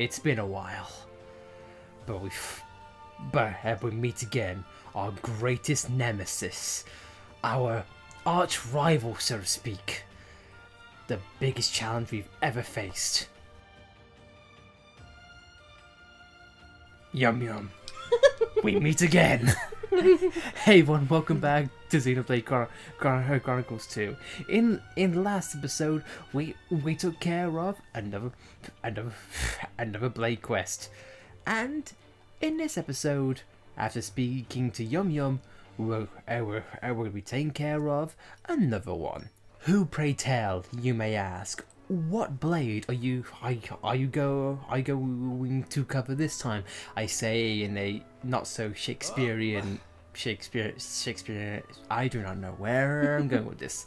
It's been a while. But we meet again, our greatest nemesis, our arch rival, so to speak. The biggest challenge we've ever faced. Yum yum. We meet again. Hey everyone, welcome back to Xenoblade Chronicles 2. In the last episode, we took care of another blade quest, and in this episode, after speaking to Yum Yum, we're gonna be taking care of another one. Who, pray tell, you may ask? What blade are you going to cover this time? I say in a not so Shakespearean, I do not know where I'm going with this.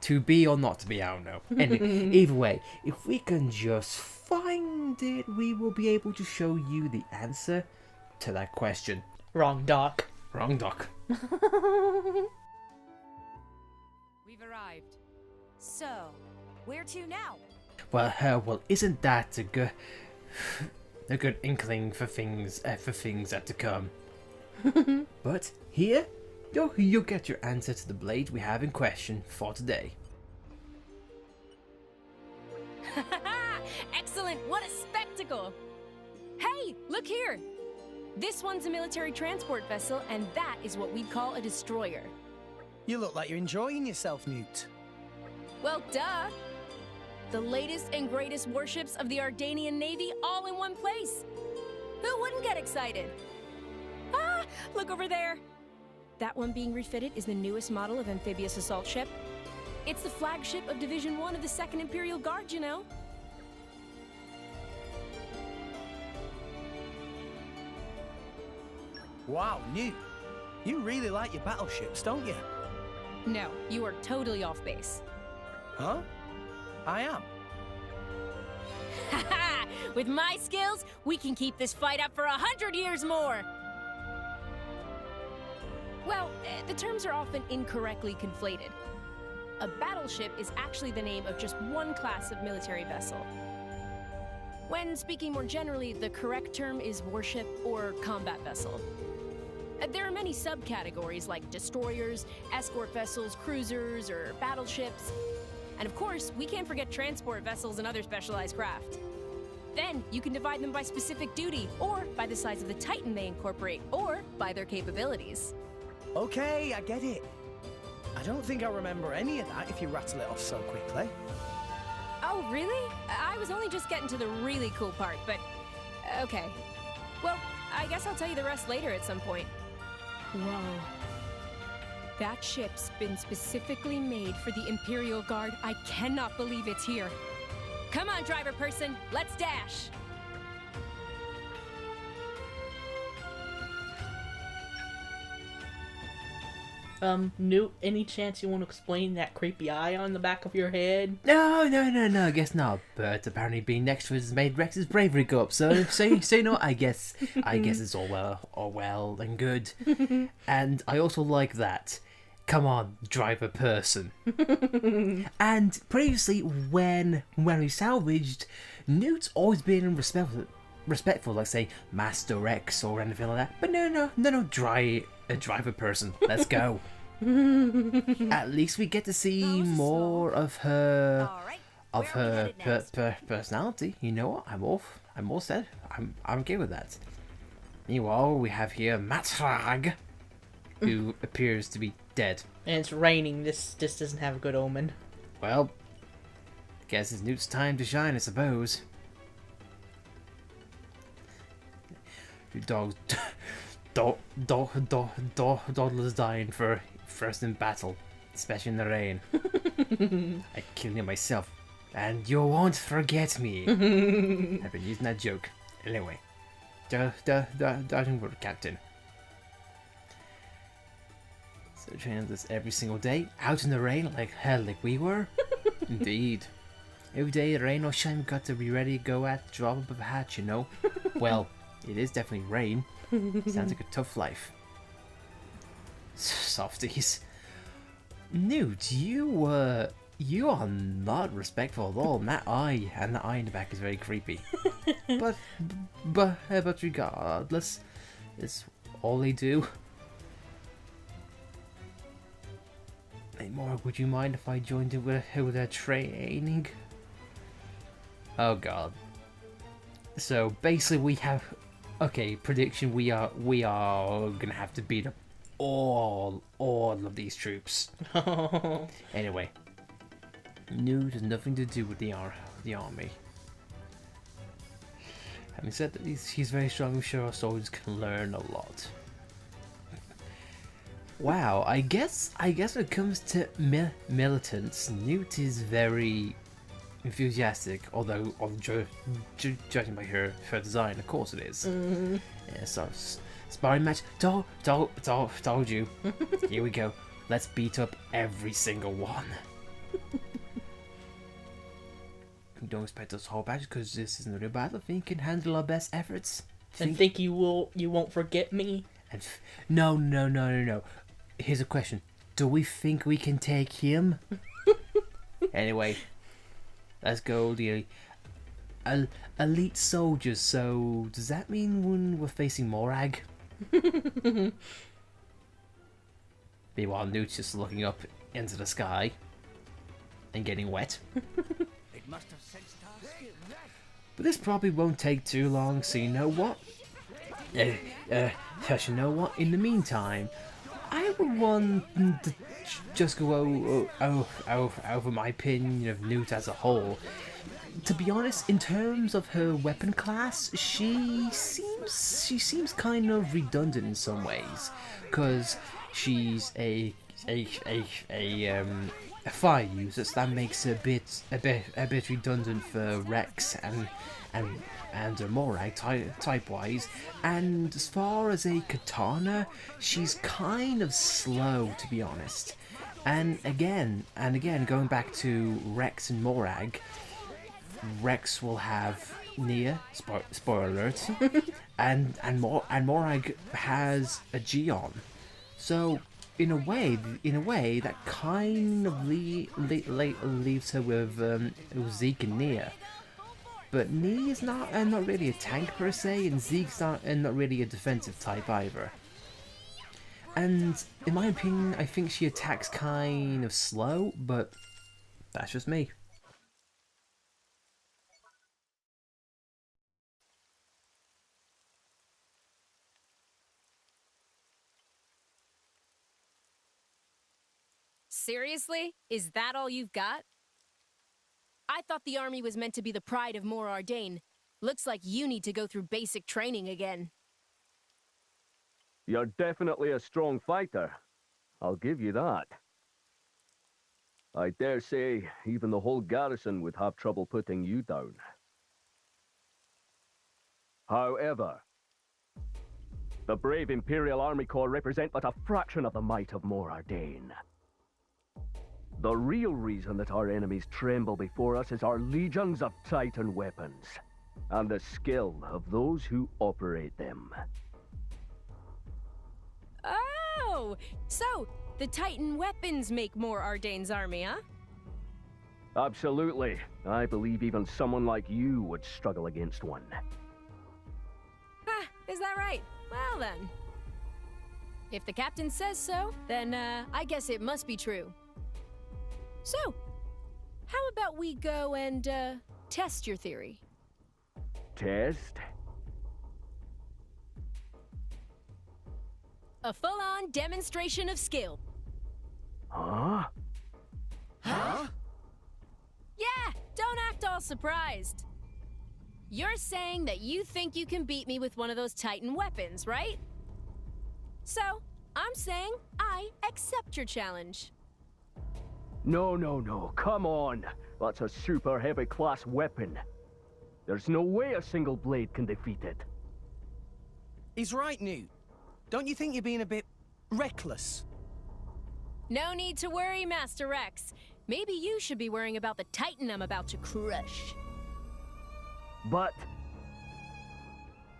To be or not to be, I don't know. Anyway, either way, if we can just find it, we will be able to show you the answer to that question. Wrong doc. Wrong doc. We've arrived. So, where to now? Well, isn't that a good inkling for things that to come? But here, you'll get your answer to the blade we have in question for today. Excellent! What a spectacle! Hey, look here! This one's a military transport vessel, and that is what we'd call a destroyer. You look like you're enjoying yourself, Newt. Well, duh! The latest and greatest warships of the Ardanian Navy all in one place. Who wouldn't get excited? Ah, look over there. That one being refitted is the newest model of amphibious assault ship. It's the flagship of Division 1 of the 2nd Imperial Guard, you know. Wow, Newt. You really like your battleships, don't you? No, you are totally off base. Huh? I am. Haha! With my skills, we can keep this fight up for 100 years more! Well, the terms are often incorrectly conflated. A battleship is actually the name of just one class of military vessel. When speaking more generally, the correct term is warship or combat vessel. There are many subcategories like destroyers, escort vessels, cruisers, or battleships. And of course, we can't forget transport vessels and other specialized craft. Then, you can divide them by specific duty, or by the size of the Titan they incorporate, or by their capabilities. Okay, I get it. I don't think I remember any of that if you rattle it off so quickly. Oh, really? I was only just getting to the really cool part, but... okay. Well, I guess I'll tell you the rest later at some point. Whoa. That ship's been specifically made for the Imperial Guard. I cannot believe it's here. Come on, driver person, let's dash! Newt, any chance you want to explain that creepy eye on the back of your head? No, I guess not. But apparently being next to it has made Rex's bravery go up. So you know, I guess it's all well and good. And I also like that. Come on, driver person. And previously, when we salvaged, Newt's always been respectful, like say Master X or anything like that. But no, a driver person. Let's go. At least we get to see more of her personality. You know what? I'm all set. I'm okay with that. Meanwhile, we have here Matrag, who appears to be dead. And it's raining. This doesn't have a good omen. Well, guess it's Newt's time to shine, I suppose. Dawdler's dying for first in battle, especially in the rain. I killed him myself, and you won't forget me. I've been using that joke. Anyway, dodging for Captain. So training this every single day, out in the rain like we were. Indeed. Every day the rain or shine, we've got to be ready to go at the drop of a hat, you know. Well, it is definitely rain. Sounds like a tough life. Softies. Newt, you are not respectful at all. And that eye in the back is very creepy. but regardless, it's all they do. Hey, Mark, would you mind if I joined in with their training? Oh god. So basically, we have prediction. We are gonna have to beat up all of these troops. Anyway, Newt has nothing to do with the army. Having said that, he's very strong. I'm sure our soldiers can learn a lot. Wow, I guess when it comes to militants, Newt is very enthusiastic. Although, judging by her design, of course it is. Mm-hmm. Yeah, so sparring match. Told you. Here we go. Let's beat up every single one. Don't expect us to hold back because this isn't a real battle. I think we can handle our best efforts. And think you won't forget me? And no. Here's a question. Do we think we can take him? Anyway, let's go, the elite soldiers. So, does that mean when we're facing Morag? Meanwhile, Newt's just looking up into the sky and getting wet. But this probably won't take too long, so you know what? You know what? In the meantime, I would want to just go over my opinion of Newt as a whole. To be honest, in terms of her weapon class, she seems kind of redundant in some ways, because she's a fire user, so that makes her a bit redundant for Rex and Morag type wise. And as far as a katana, she's kind of slow, to be honest. And again, going back to Rex and Morag, Rex will have Nia, spoiler alert, and Morag has a Gion. So in a way, that kind of leaves her with Zeke and Nia. But Nia's not really a tank per se, and Zeke's not really a defensive type either. And in my opinion, I think she attacks kind of slow, but that's just me. Seriously? Is that all you've got? I thought the army was meant to be the pride of Mor Ardain. Looks like you need to go through basic training again. You're definitely a strong fighter. I'll give you that. I dare say even the whole garrison would have trouble putting you down. However, the brave Imperial Army Corps represent but a fraction of the might of Mor Ardain. The real reason that our enemies tremble before us is our legions of Titan weapons, and the skill of those who operate them. Oh! So, the Titan weapons make Mor Ardain's army, huh? Absolutely. I believe even someone like you would struggle against one. Ha! Is that right? Well then. If the captain says so, then I guess it must be true. So, how about we go and test your theory? Test? A full-on demonstration of skill. Huh? Huh? Yeah, don't act all surprised. You're saying that you think you can beat me with one of those Titan weapons, right? So, I'm saying I accept your challenge. No, come on. That's a super heavy class weapon. There's no way a single blade can defeat it. He's right, Newt. Don't you think you're being a bit reckless? No need to worry, Master Rex. Maybe you should be worrying about the Titan I'm about to crush. But...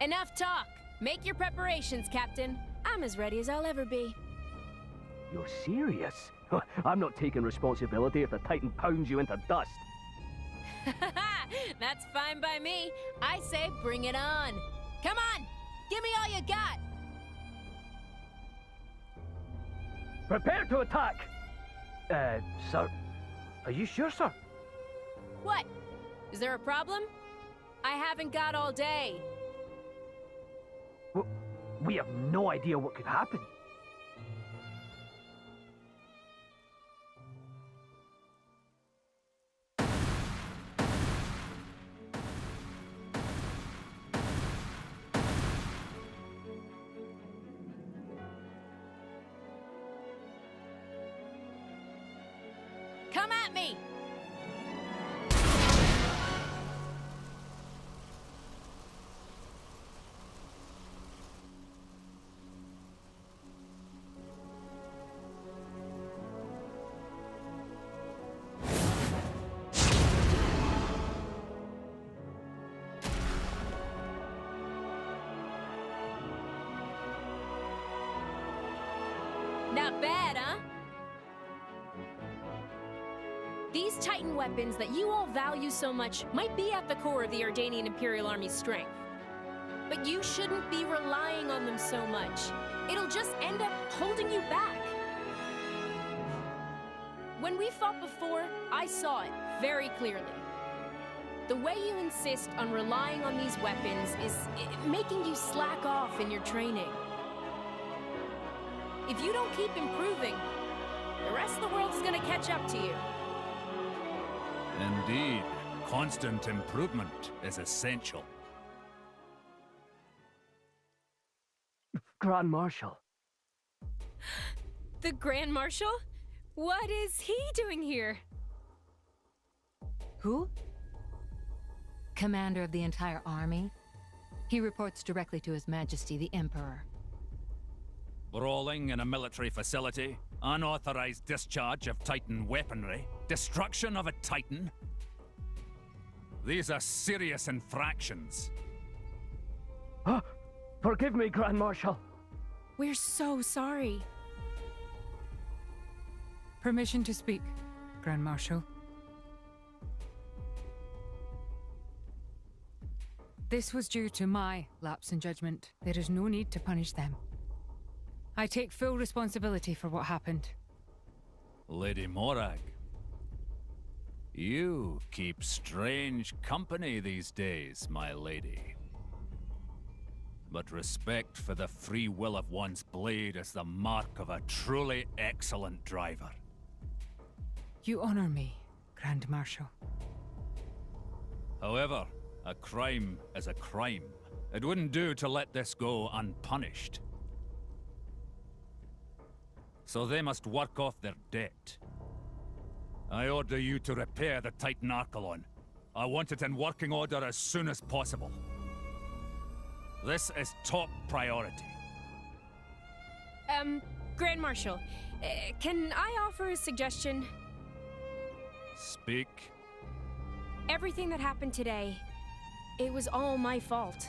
Enough talk. Make your preparations, Captain. I'm as ready as I'll ever be. You're serious? I'm not taking responsibility if the Titan pounds you into dust. That's fine by me. I say bring it on. Come on, give me all you got. Prepare to attack! Sir. Are you sure, sir? What? Is there a problem? I haven't got all day. We have no idea what could happen. Come at me! Not bad, huh? These Titan weapons that you all value so much might be at the core of the Ardanian Imperial Army's strength. But you shouldn't be relying on them so much. It'll just end up holding you back. When we fought before, I saw it very clearly. The way you insist on relying on these weapons is making you slack off in your training. If you don't keep improving, the rest of the world's gonna catch up to you. Indeed, constant improvement is essential. Grand Marshal. The Grand Marshal? What is he doing here? Who? Commander of the entire army. He reports directly to His Majesty the Emperor. Brawling in a military facility, unauthorized discharge of Titan weaponry, destruction of a Titan. These are serious infractions. Forgive me, Grand Marshal. We're so sorry. Permission to speak, Grand Marshal. This was due to my lapse in judgment. There is no need to punish them. I take full responsibility for what happened. Lady Morag, you keep strange company these days, my lady. But respect for the free will of one's blade is the mark of a truly excellent driver. You honor me, Grand Marshal. However, a crime is a crime. It wouldn't do to let this go unpunished. So they must work off their debt. I order you to repair the Titan Archelon. I want it in working order as soon as possible. This is top priority. Grand Marshal, can I offer a suggestion? Speak. Everything that happened today, it was all my fault.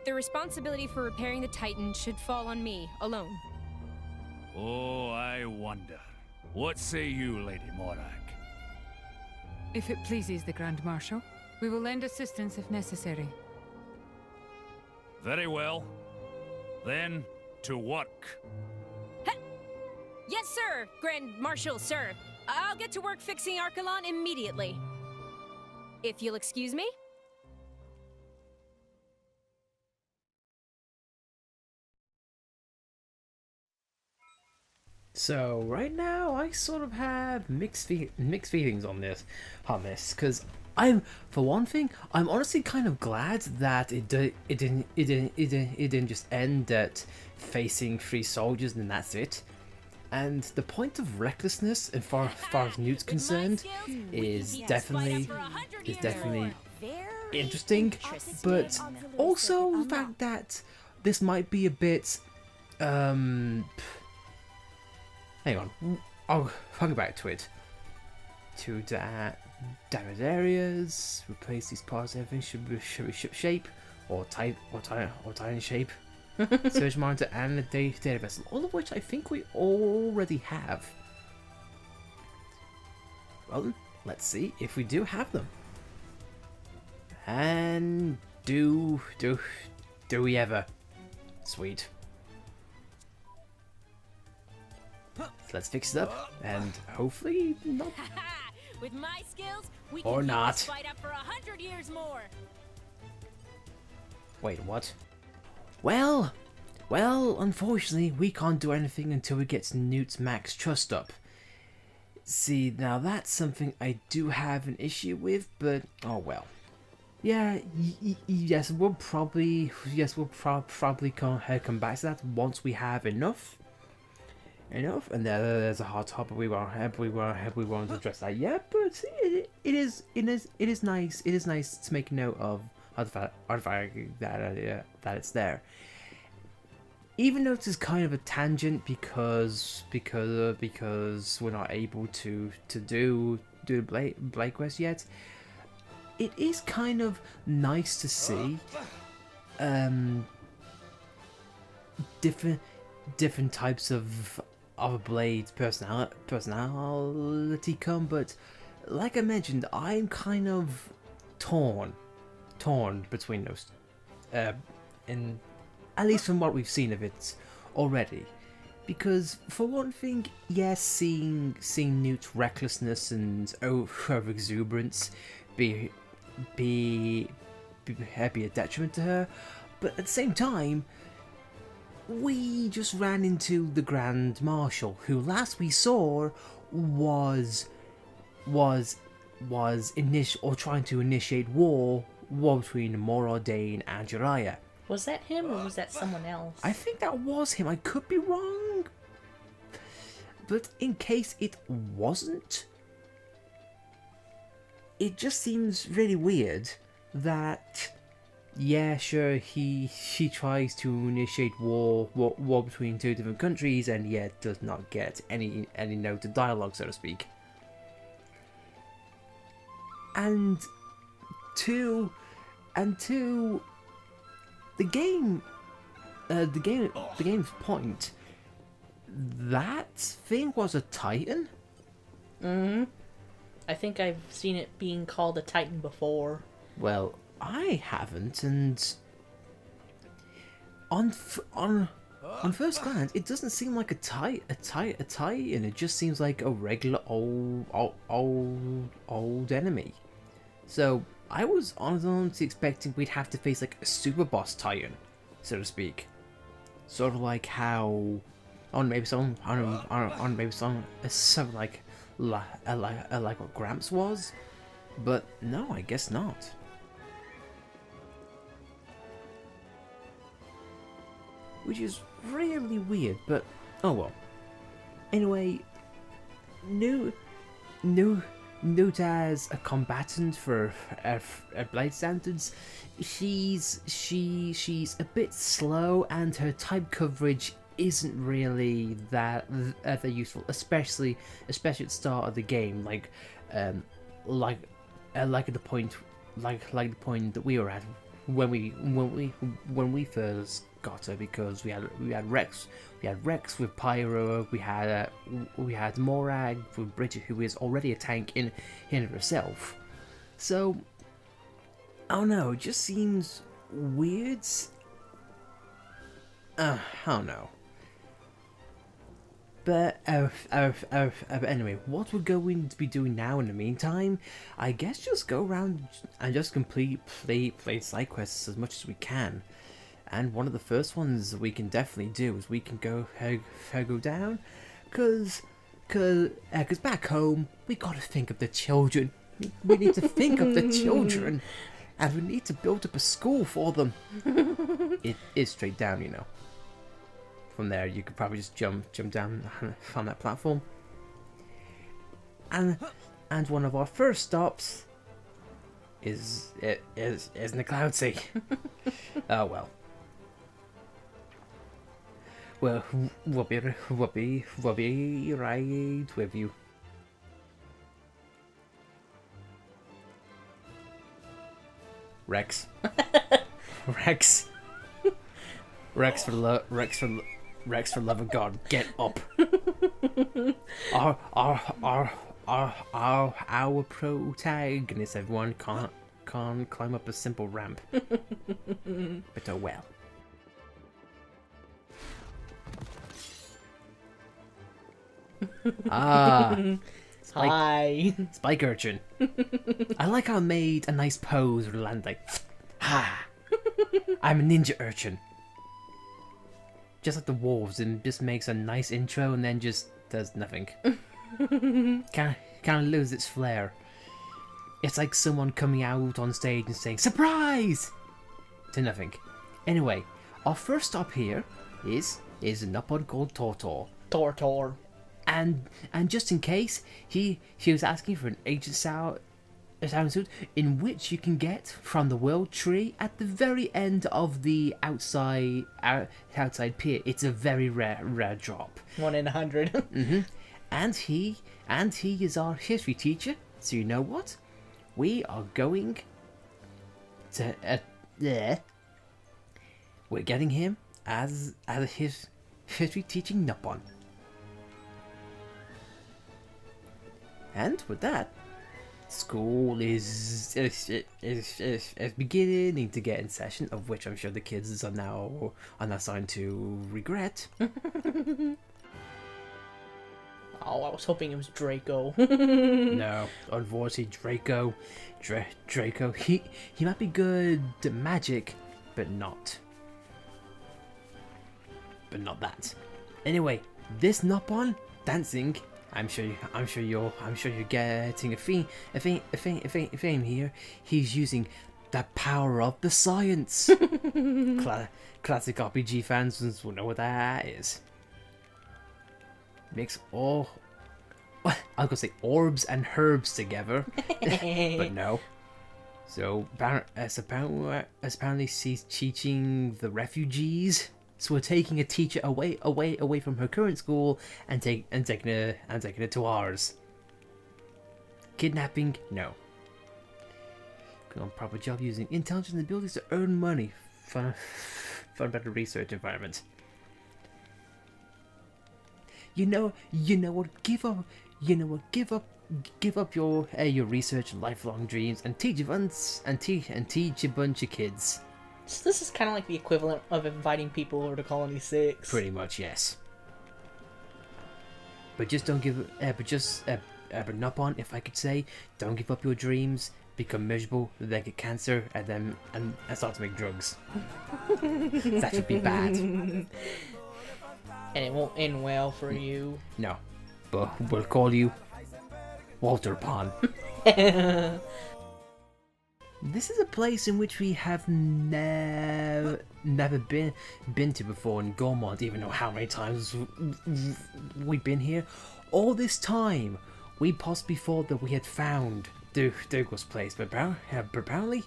The responsibility for repairing the Titan should fall on me alone. Oh, I wonder. What say you, Lady Morag? If it pleases the Grand Marshal, we will lend assistance if necessary. Very well. Then, to work. Yes, sir, Grand Marshal, sir. I'll get to work fixing Archelon immediately. If you'll excuse me. So right now, I sort of have mixed feelings on this, because for one thing, I'm honestly kind of glad that it didn't just end at facing 3 soldiers and that's it. And the point of recklessness, as far as Newt's concerned, is definitely interesting, but also the fact that this might be a bit hang on, I'll come back to it. To damaged areas, replace these parts. Everything should be ship shape or Titan shape. Search monitor and a data vessel, all of which I think we already have. Well, let's see if we do have them. And do we ever? Sweet. So let's fix it up, and hopefully not. With my skills, we Or can keep not. this fight up for 100 years more. Wait, what? Well, unfortunately, we can't do anything until we get Newt's max trust up. See, now that's something I do have an issue with, but oh well. Yeah, yes, we'll probably come back to that once we have enough. And there's a hard topic we won't address that yet, but it is nice. It is nice to make a note of the fact that it's there. Even though this is kind of a tangent because we're not able to do the Blade quest yet, it is kind of nice to see different types of Blade's personality come, but like I mentioned, I'm kind of torn between those, in at least from what we've seen of it already. Because for one thing, yes, seeing Newt's recklessness and over exuberance be a detriment to her, but at the same time, we just ran into the Grand Marshal, who last we saw was trying to initiate war between Morardain and Jiraiya. Was that him or was that someone else? I think that was him. I could be wrong, but in case it wasn't, it just seems really weird that. Yeah, sure, he tries to initiate war between two different countries, and yet does not get any note of dialogue, so to speak. And two, the game's point, that thing was a Titan? Mm-hmm. I think I've seen it being called a Titan before. Well, I haven't, and on first glance, it doesn't seem like a Titan. It just seems like a regular old enemy. So I was honestly expecting we'd have to face like a super boss Titan, so to speak, sort of like how something like what Gramps was, but no, I guess not. Which is really weird, but oh well. Anyway, Newt as a combatant for Blade standards, she's a bit slow, and her type coverage isn't really that useful, especially at the start of the game, like at the point that we were at when we first got her, because we had Rex with Pyro, we had Morag with Bridget, who is already a tank in of herself. So I don't know, it just seems weird. I don't know. But anyway, what we're going to be doing now in the meantime, I guess just go around and just play side quests as much as we can. And one of the first ones we can definitely do is we can go down, cause back home we gotta think of the children. We need to think of the children, and we need to build up a school for them. It is straight down, you know. From there, you could probably just jump down on that platform. And one of our first stops is in the Cloud Sea. Oh well. Well, we'll be right with you. Rex. Rex for love of God, get up. Our protagonist, everyone, can't climb up a simple ramp. But oh well. Hi. Spike urchin. I like how I made a nice pose with land like, ha! I'm a ninja urchin. Just like the wolves, and just makes a nice intro and then just does nothing. Kind of loses its flair. It's like someone coming out on stage and saying surprise to nothing. Anyway, our first stop here is an upon called Tortor. And just in case, he was asking for an ancient sound suit in which you can get from the world tree at the very end of the outside pier. It's a very rare drop. 1 in 100. Mm-hmm. And he is our history teacher. So you know what? We are going to we're getting him as his history teaching Nippon. And with that, school is beginning to get in session, of which I'm sure the kids are now starting to regret. Oh, I was hoping it was Draco. No, unfortunately, Draco, he might be good at magic, but not that. Anyway, this Nippon dancing. I'm sure you're getting a fame here. He's using the power of the science. Classic RPG fans will know what that is. Mix all, I was gonna say orbs and herbs together, but no. So apparently she's teaching the refugees. So we're taking a teacher away from her current school and taking her to ours. Kidnapping? No. Good on proper job using intelligence and abilities to earn money for a better research environment. You know what? Give up your research and lifelong dreams and teach a bunch of kids. So this is kind of like the equivalent of inviting people over to Colony 6. Pretty much, yes. But just don't give. But Nippon, if I could say, don't give up your dreams. Become miserable, then get cancer, and start to make drugs. That would be bad. And it won't end well for you. No, but we'll call you Walter Pond. This is a place in which we have never been to before in Gormont, even though how many times we've been here. All this time, we possibly thought that we had found Dougal's place, but apparently,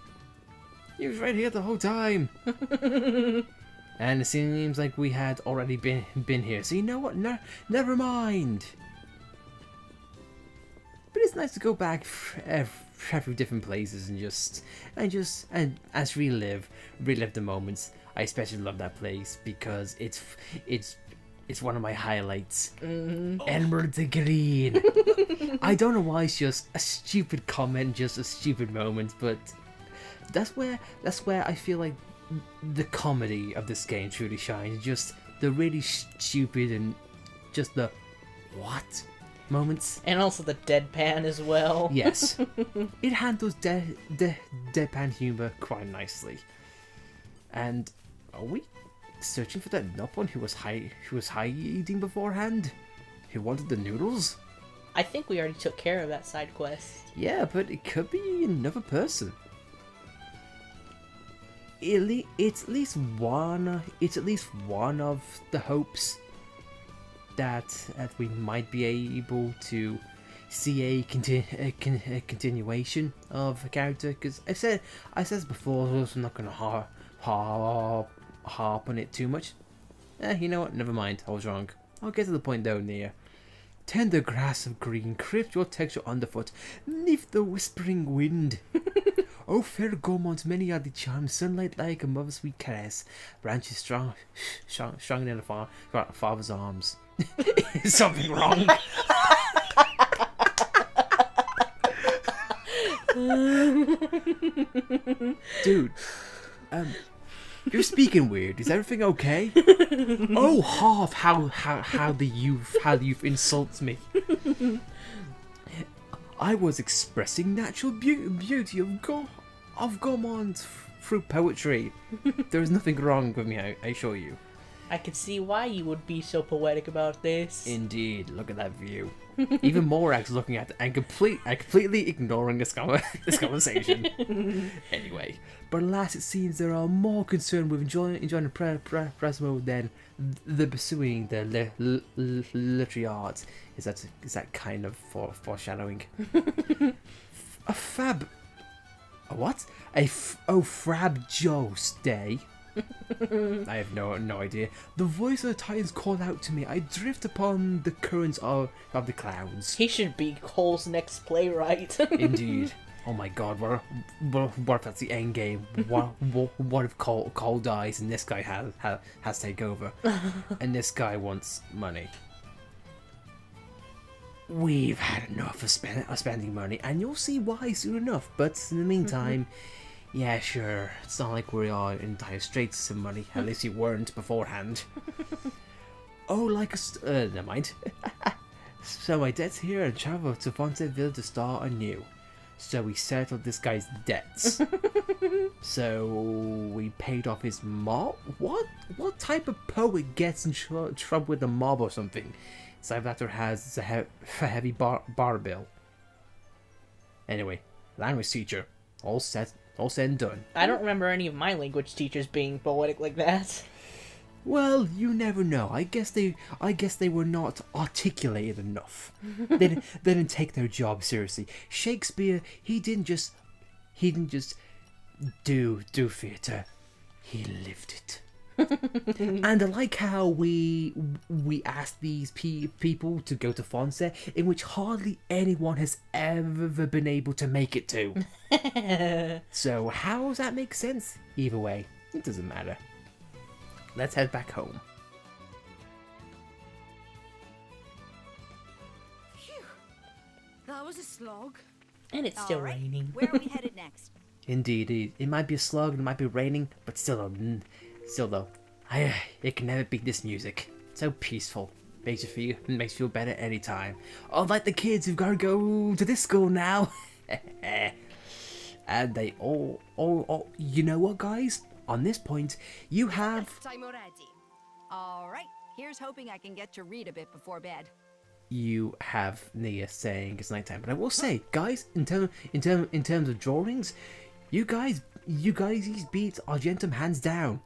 he was right here the whole time. And it seems like we had already been here, so you know what? Never mind. But it's nice to go back through different places and relive the moments. I especially love that place because it's one of my highlights. Emerald the Green. I don't know why it's just a stupid comment, just a stupid moment, but that's where I feel like the comedy of this game truly shines. Just the really stupid and just the what moments. And also the deadpan as well. Yes. It handles deadpan humor quite nicely. And are we searching for that Nippon who was hiding beforehand? Who wanted the noodles? I think we already took care of that side quest. Yeah, but it could be another person. It's at least one of the hopes that we might be able to see a continuation of a character. Because I said before, so I'm not gonna harp on it too much. You know what? Never mind. I was wrong. I'll get to the point though near. Tender grass of green, crisp your texture underfoot, neath the whispering wind. Oh, fair Gormont, many are the charms, sunlight like a mother's sweet caress, branches stronger than a father's arms. Is something wrong? Dude, you're speaking weird. Is everything okay? Oh, half how the youth insults me. I was expressing natural beauty of Gourmand through poetry. There is nothing wrong with me, I assure you. I can see why you would be so poetic about this. Indeed, look at that view. Even Morak's looking at it and completely ignoring this conversation. Anyway, but alas, it seems they are more concerned with enjoying the press mode than the pursuing the literary arts. Is that kind of foreshadowing? A what? Frab Joe's day. I have no idea. The voice of the Titans called out to me. I drift upon the currents of the clouds. He should be Cole's next playwright. Indeed. Oh my god, what if that's the end game? What if Cole dies and this guy has to take over? And this guy wants money. We've had enough of spending money, and you'll see why soon enough. But in the meantime, yeah, sure, it's not like we are in dire straits of money. At least you weren't beforehand. Oh, like never mind. So my debt's here and travel to Fonteville to start anew. So we settled this guy's debts. So we paid off his mob? What type of poet gets in trouble with the mob or something? Cyberlator has a heavy bar bill. Anyway, language teacher, all set and done. I don't remember any of my language teachers being poetic like that. Well, you never know. I guess they were not articulated enough. They didn't take their job seriously. Shakespeare, he didn't just do theatre. He lived it. And I like how we asked these people to go to Fonse, in which hardly anyone has ever been able to make it to. So how does that make sense? Either way, it doesn't matter. Let's head back home. Phew. That was a slog. And it's still All right, raining. Where are we headed next? Indeed, it might be a slug, it might be raining, but still though, it can never beat this music. So peaceful, makes you feel better anytime. Unlike the kids who've got to go to this school now. And they all, you know what, guys? On this point, you have. I'm ready. All right. Here's hoping I can get to read a bit before bed. You have Nia saying it's nighttime, but I will say, guys, in terms of drawings, you guys beat Argentum hands down.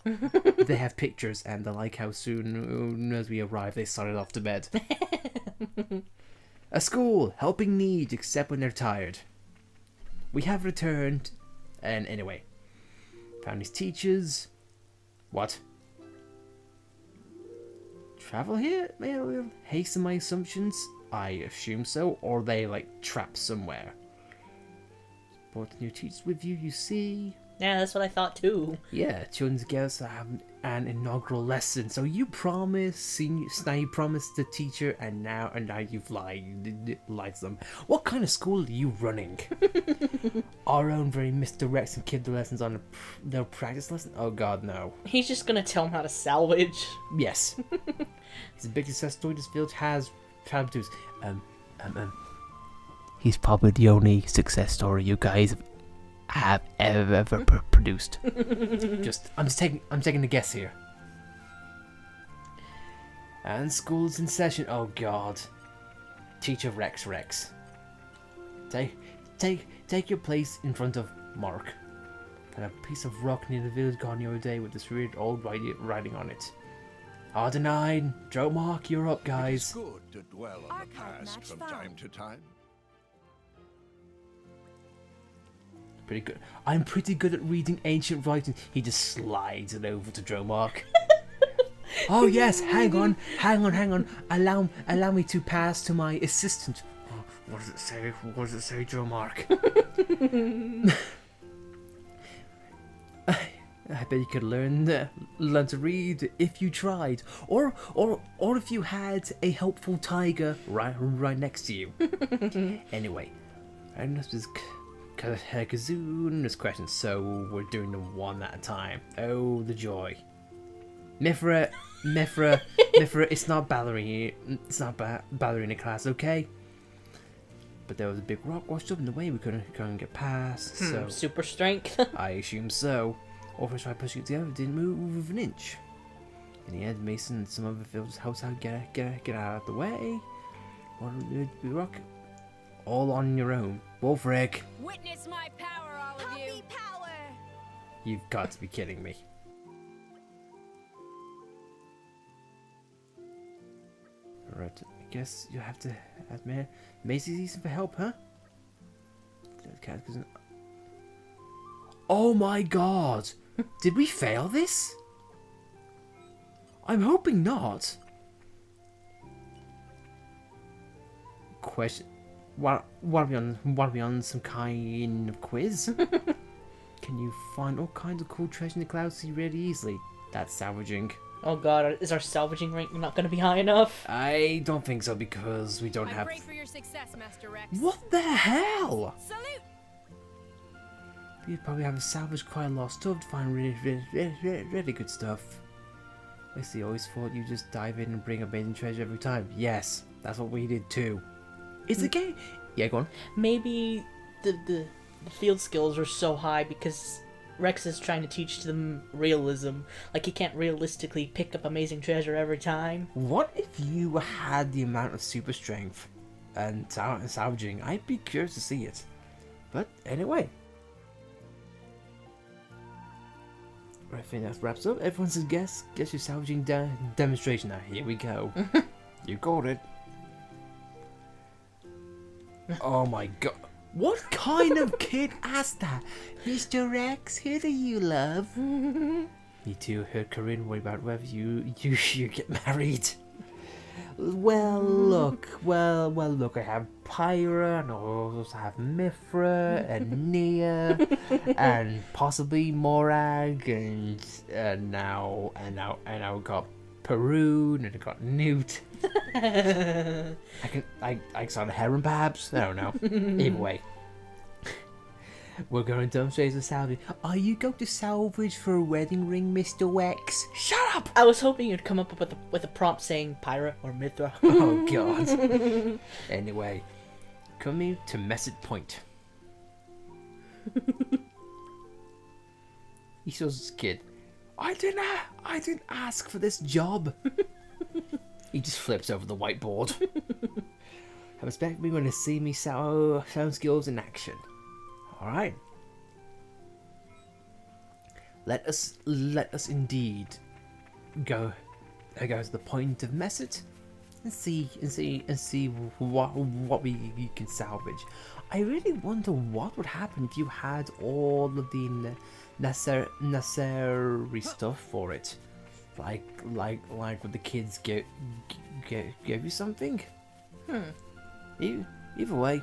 They have pictures, and I like how soon as we arrive, they started off to bed. A school helping needs, except when they're tired. We have returned, and anyway, found his teachers. What? Travel here? May I hasten my assumptions? I assume so, or they like trapped somewhere. Brought new teachers with you, you see. Yeah, that's what I thought too. Yeah, children's girls have an inaugural lesson. So you promised, now you promised the teacher, and now you've lied to them. What kind of school are you running? Our own very Mr. Rex and kid the lessons on their practice lesson? Oh god, no. He's just gonna tell him how to salvage. Yes. He's a big success story this village has tattoos. He's probably the only success story you guys have ever produced. I'm taking a guess here. And school's in session. Oh god. Teacher Rex. Take your place in front of Mark. And a piece of rock near the village gone the other day with this weird old writing on it. R9, Joe Mark, you're up, guys. It's good to dwell on the past from time to time. Pretty good. I'm pretty good at reading ancient writing. He just slides it over to Joe Mark. Oh yes, hang on. Allow me to pass to my assistant. Oh, what does it say, Joe Mark? I bet you could learn to read if you tried, or if you had a helpful tiger right next to you. Anyway, Ernest is kazoo, numerous questions, so we're doing them one at a time. Oh, the joy. Mithra, it's not ballerina class, okay? But there was a big rock washed up in the way we couldn't get past, so... Super strength? I assume so. All of us tried pushing it together, didn't move an inch. In the end, Mason and some other villagers helped out get out of the way. What did we rock? All on your own. Wolfric! Witness my power, all of you! Power! You've got to be kidding me. Alright, I guess you have to admit, Macy's easy for help, huh? Oh my god! Did we fail this? I'm hoping not. Question: What are we on some kind of quiz? Can you find all kinds of cool treasure in the clouds really easily? That's salvaging. Oh god, is our salvaging rank not going to be high enough? I don't think so because we don't have. I pray for your success, Master Rex. What the hell? Salute! You'd probably have to salvage quite a lot of stuff to find really good stuff. I see. Always thought you just dive in and bring amazing treasure every time. Yes, that's what we did too. Is the game? Yeah, go on. Maybe the field skills are so high because Rex is trying to teach them realism. Like, he can't realistically pick up amazing treasure every time. What if you had the amount of super strength and salvaging? I'd be curious to see it. But anyway. I think that wraps up. Everyone says guess your salvaging demonstration. Now, here we go. You got it. Oh my god. What kind of kid asked that? Mr. Rex, who do you love? Me too. Heard Corinne worry about whether you get married. Well, look. I have Pyra, and I also have Mithra, and Nia, and possibly Morag, and now I've got Perun, and I got Newt. I saw the heron, perhaps. I don't know. Either way, we're going to demonstrate the salvage. Are you going to salvage for a wedding ring, Mr. Rex? Shut up! I was hoping you'd come up with a prompt saying Pyra or Mithra. Oh god. Anyway, coming to Message Point. He shows his kid. I didn't ask for this job. He just flips over the whiteboard. I expect me when to see me sound skills in action. Alright. Let us indeed go to the point of message and see what we can salvage. I really wonder what would happen if you had all of the necessary stuff for it. Like would the kids give you something? Either way,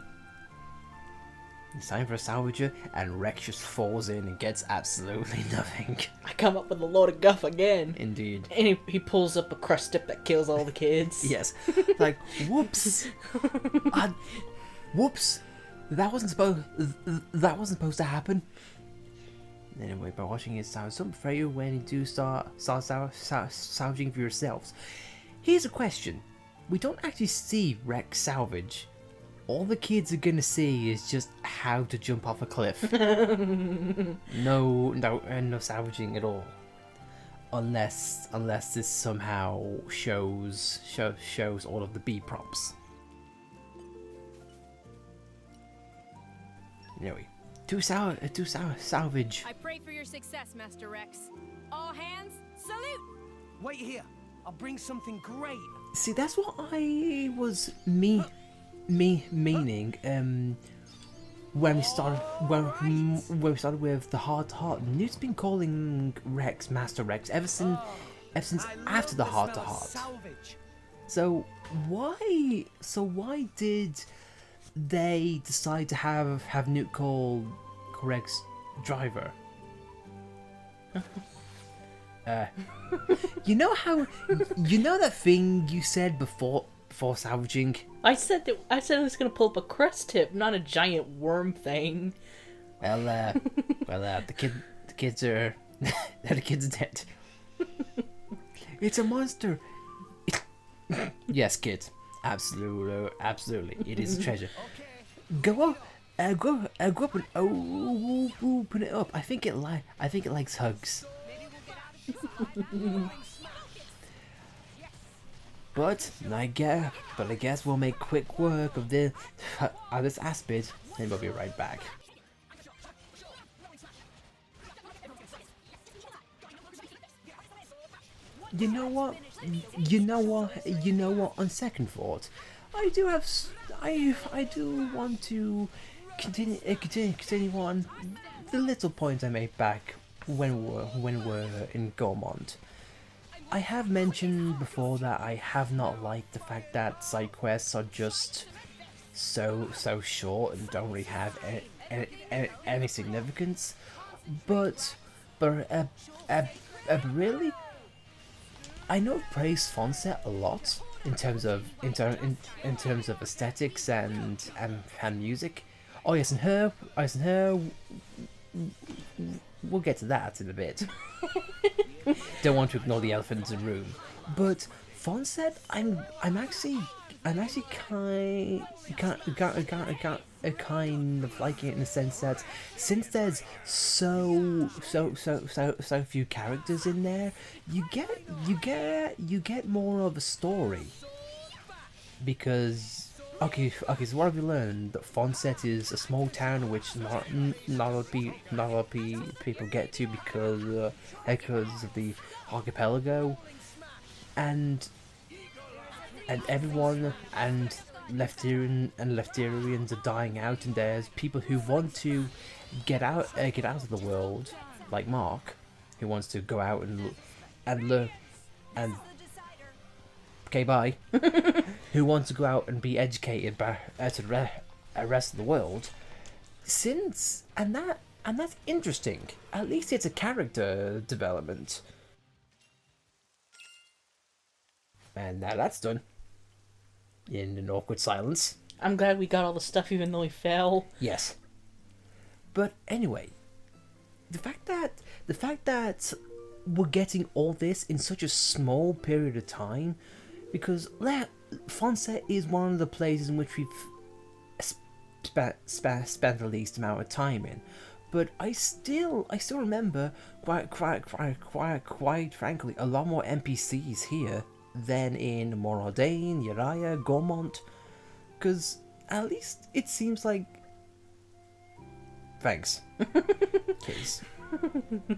it's time for a salvager, and Rex just falls in and gets absolutely nothing. I come up with a load of guff again. Indeed. And he pulls up a crust tip that kills all the kids. Yes. Like, whoops. Whoops. That wasn't supposed to happen. Anyway, by watching it sound some for you when you do start salvaging for yourselves. Here's a question. We don't actually see Rex salvage. All the kids are gonna see is just how to jump off a cliff. No salvaging at all. Unless this somehow shows all of the B props. Anyway, to salvage. I pray for your success, Master Rex. All hands, salute! Wait here. I'll bring something great. See, that's what I was meaning. When we started with the heart-to-heart, Newt's been calling Rex Master Rex ever since after the heart-to-heart. So why did they decide to have Newt call Rex driver? You know that thing you said before salvaging? I said it was gonna pull up a crest tip, not a giant worm thing. The kids are the kids are dead. It's a monster. Yes, kid. Absolutely. It is a treasure. Go up. Go up and open it up. I think it likes hugs. But I guess we'll make quick work of this aspid, and we'll be right back. You know what? On second thought, I do want to continue on the little points I made back when we're in Gormont. I have mentioned before that I have not liked the fact that side quests are just so short and don't really have any significance. But really, I know I've praised Fonset a lot in terms of aesthetics and music. Oh yes, and her. We'll get to that in a bit. Don't want to ignore the elephant in the room, but Fonset, I'm actually kind of liking it in the sense that since there's so few characters in there, you get more of a story. Because okay, so what have you learned? That Fonset is a small town which not a lot of people get to because of the archipelago, and everyone and Lefterians are dying out, and there's people who want to get out of the world, like Mark, who wants to go out and learn and okay, bye. Who wants to go out and be educated by the rest of the world. And that's interesting. At least it's a character development. And now that's done. In an awkward silence. I'm glad we got all the stuff even though we fell. Yes. But anyway, the fact that we're getting all this in such a small period of time, because Fonset is one of the places in which we've spent the least amount of time in. But I still remember quite frankly a lot more NPCs here than in Moraldain, Uriah, Gormont, because at least it seems like. Thanks. Case.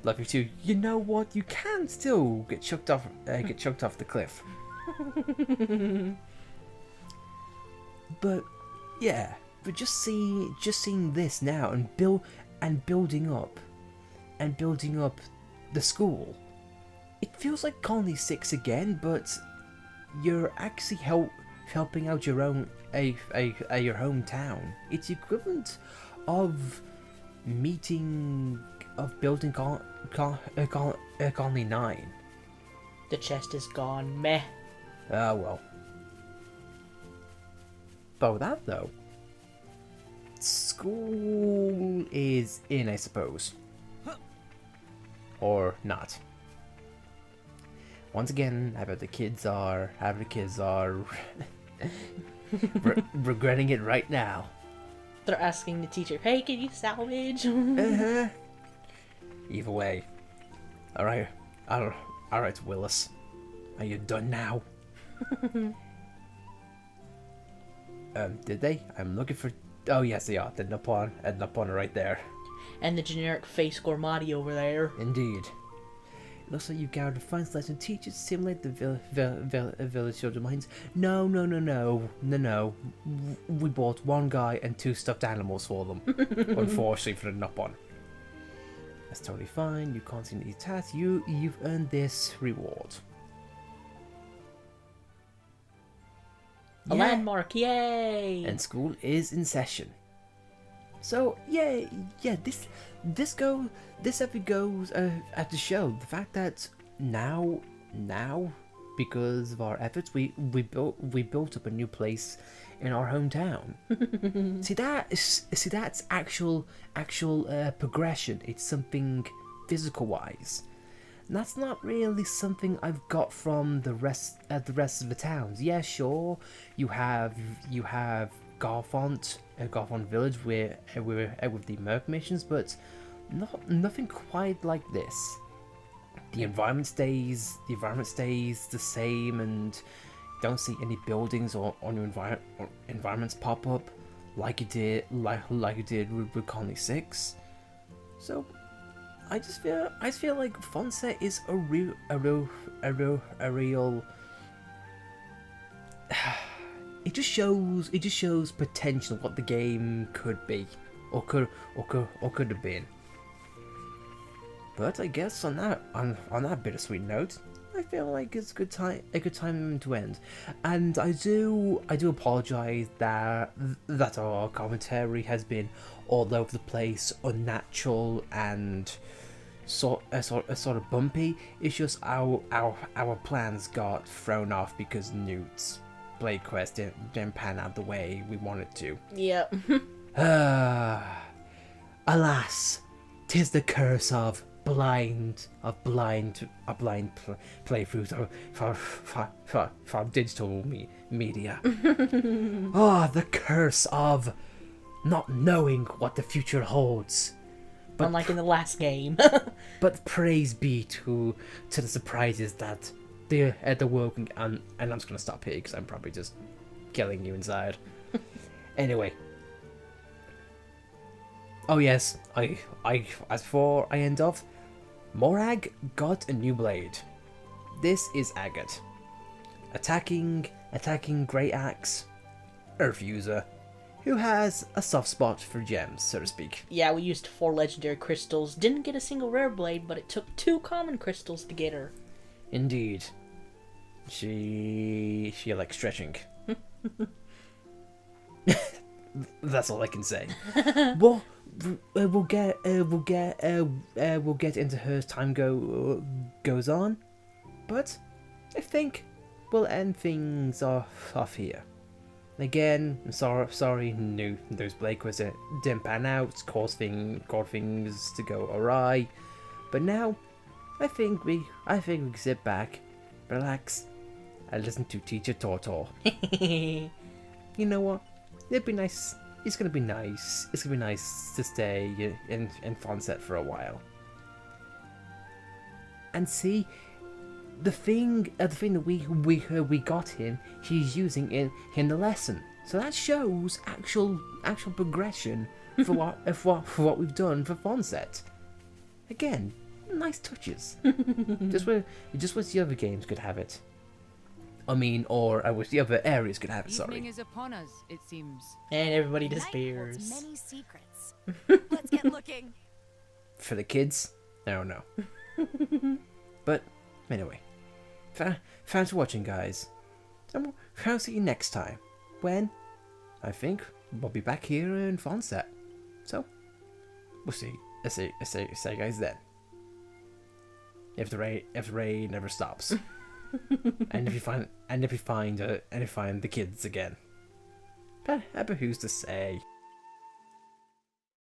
Love you too. You know what? You can still get chucked off the cliff. But yeah, but just seeing this now and building up the school, it feels like Colony 6 again, but you're actually helping out your own your hometown. It's the equivalent of building Colony 9. The chest is gone. Meh. Ah, well. But with that, though, school is in, I suppose. Or not. Once again, how the kids are regretting it right now. They're asking the teacher, hey, can you salvage? Either way. Alright, Willis. Are you done now? Did they? I'm looking for... Oh, yes, they are. The Nippon right there. And the generic face Gormati over there. Indeed. It looks like you gathered a fine selection of teachers to simulate the village children's minds. No. We bought one guy and 2 stuffed animals for them. Unfortunately for the Nippon. That's totally fine. You can't see these tasks. You've earned this reward. A landmark, yay! And school is in session. So yeah. This episode goes at the show. The fact that now because of our efforts, we built up a new place in our hometown. That's actual progression. It's something physical wise. And that's not really something I've got from the rest of the towns. Yeah, sure, you have Garfont Village with the Merc missions, but nothing quite like this. The environment stays the same, and don't see any buildings or new environments pop up like it did with Colony 6. So I just feel like Fonset is a real it just shows potential, what the game could be or could have been. But I guess on that bittersweet note, I feel like it's a good time to end. And I do apologise that our commentary has been all over the place, unnatural, and sort of bumpy. It's just our plans got thrown off because Newt's Blade Quest didn't pan out the way we wanted to. Yep. Alas, 'tis the curse of blind playthroughs for digital media. The curse of not knowing what the future holds. But unlike in the last game. But praise be to the surprises that the world can, and I'm just gonna stop here because I'm probably just killing you inside. Anyway. Oh yes, I as before I end off, Morag got a new blade. This is Agate. Attacking Great Axe, Earth user, who has a soft spot for gems, so to speak. Yeah, we used 4 legendary crystals, didn't get a single rare blade, but it took 2 common crystals to get her. Indeed. She likes stretching. That's all I can say. Well, we'll get into her as time goes on, but I think we'll end things off here. Again, I'm sorry, Newt, those Blade Quests didn't pan out, caused things to go awry, but now I think we can sit back, relax, and listen to Teacher Tortor. You know what? It'd be nice. It's gonna be nice. It's gonna be nice to stay in Fonset for a while. And see, the thing that we got him, he's using in the lesson. So that shows actual progression for what we've done for Fonset. Again, nice touches. just wish the other games could have it. I mean, or I wish the other areas could have it, sorry. Evening is upon us, it seems. And everybody disappears. Night holds many secrets. Let's get looking. For the kids? I don't know. But, anyway. Thanks for watching, guys. And I'll see you next time. When, I think, we'll be back here in Fonset. So, we'll see. I say guys then. If the rain never stops. and if you find the kids again. But who's to say?